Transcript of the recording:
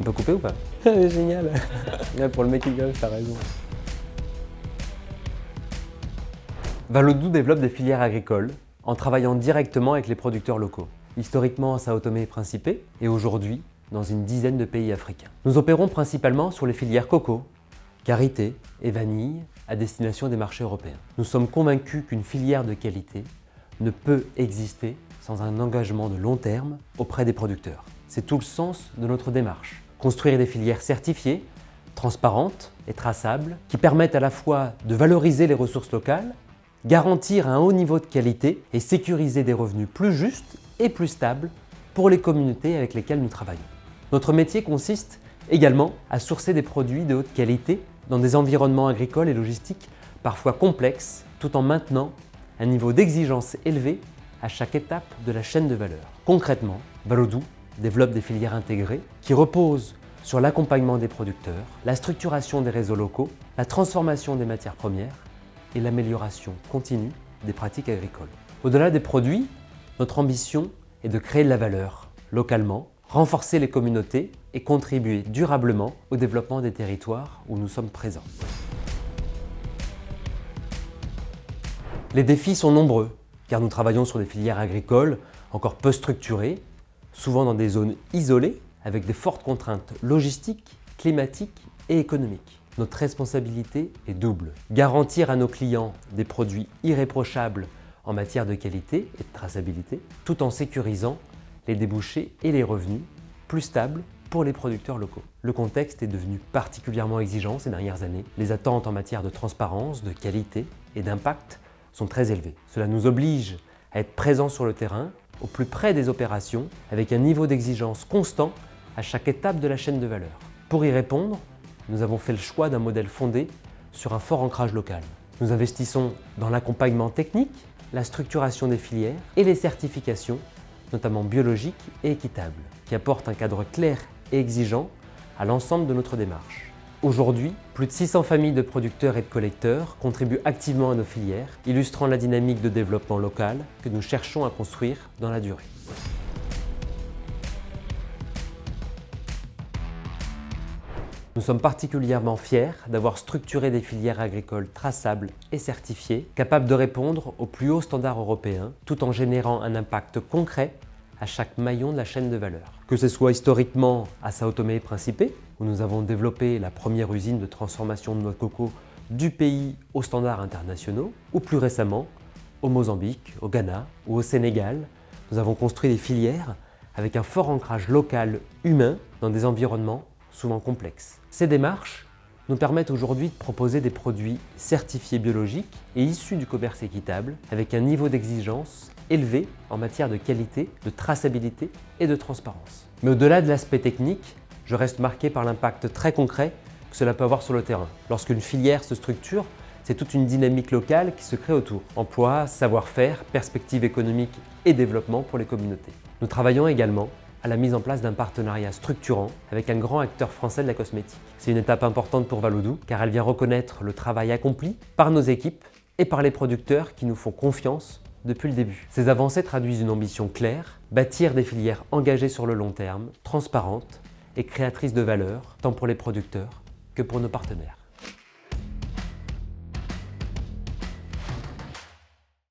On peut couper ou pas? Génial. Ouais, pour le making-of, t'as raison. Valodou développe des filières agricoles en travaillant directement avec les producteurs locaux. Historiquement à Sao Tomé et Principe et aujourd'hui dans une dizaine de pays africains. Nous opérons principalement sur les filières coco, karité et vanille à destination des marchés européens. Nous sommes convaincus qu'une filière de qualité ne peut exister sans un engagement de long terme auprès des producteurs. C'est tout le sens de notre démarche. Construire des filières certifiées, transparentes et traçables qui permettent à la fois de valoriser les ressources locales, garantir un haut niveau de qualité et sécuriser des revenus plus justes et plus stables pour les communautés avec lesquelles nous travaillons. Notre métier consiste également à sourcer des produits de haute qualité dans des environnements agricoles et logistiques parfois complexes tout en maintenant un niveau d'exigence élevé à chaque étape de la chaîne de valeur. Concrètement, Valodou développe des filières intégrées qui reposent sur l'accompagnement des producteurs, la structuration des réseaux locaux, la transformation des matières premières et l'amélioration continue des pratiques agricoles. Au-delà des produits, notre ambition est de créer de la valeur localement, renforcer les communautés et contribuer durablement au développement des territoires où nous sommes présents. Les défis sont nombreux, car nous travaillons sur des filières agricoles encore peu structurées, souvent dans des zones isolées, avec des fortes contraintes logistiques, climatiques et économiques. Notre responsabilité est double. Garantir à nos clients des produits irréprochables en matière de qualité et de traçabilité, tout en sécurisant les débouchés et les revenus plus stables pour les producteurs locaux. Le contexte est devenu particulièrement exigeant ces dernières années. Les attentes en matière de transparence, de qualité et d'impact sont très élevées. Cela nous oblige à être présents sur le terrain, au plus près des opérations, avec un niveau d'exigence constant à chaque étape de la chaîne de valeur. Pour y répondre, nous avons fait le choix d'un modèle fondé sur un fort ancrage local. Nous investissons dans l'accompagnement technique, la structuration des filières et les certifications, notamment biologiques et équitables, qui apportent un cadre clair et exigeant à l'ensemble de notre démarche. Aujourd'hui, plus de 600 familles de producteurs et de collecteurs contribuent activement à nos filières, illustrant la dynamique de développement local que nous cherchons à construire dans la durée. Nous sommes particulièrement fiers d'avoir structuré des filières agricoles traçables et certifiées, capables de répondre aux plus hauts standards européens, tout en générant un impact concret à chaque maillon de la chaîne de valeur. Que ce soit historiquement à Sao Tomé et Principe, où nous avons développé la première usine de transformation de noix de coco du pays aux standards internationaux, ou plus récemment au Mozambique, au Ghana ou au Sénégal, nous avons construit des filières avec un fort ancrage local humain dans des environnements souvent complexes. Ces démarches nous permettent aujourd'hui de proposer des produits certifiés biologiques et issus du commerce équitable avec un niveau d'exigence élevé en matière de qualité, de traçabilité et de transparence. Mais au-delà de l'aspect technique, je reste marqué par l'impact très concret que cela peut avoir sur le terrain. Lorsqu'une filière se structure, c'est toute une dynamique locale qui se crée autour. Emploi, savoir-faire, perspectives économiques et développement pour les communautés. Nous travaillons également à la mise en place d'un partenariat structurant avec un grand acteur français de la cosmétique. C'est une étape importante pour Valodou car elle vient reconnaître le travail accompli par nos équipes et par les producteurs qui nous font confiance depuis le début. Ces avancées traduisent une ambition claire, bâtir des filières engagées sur le long terme, transparentes et créatrices de valeur, tant pour les producteurs que pour nos partenaires.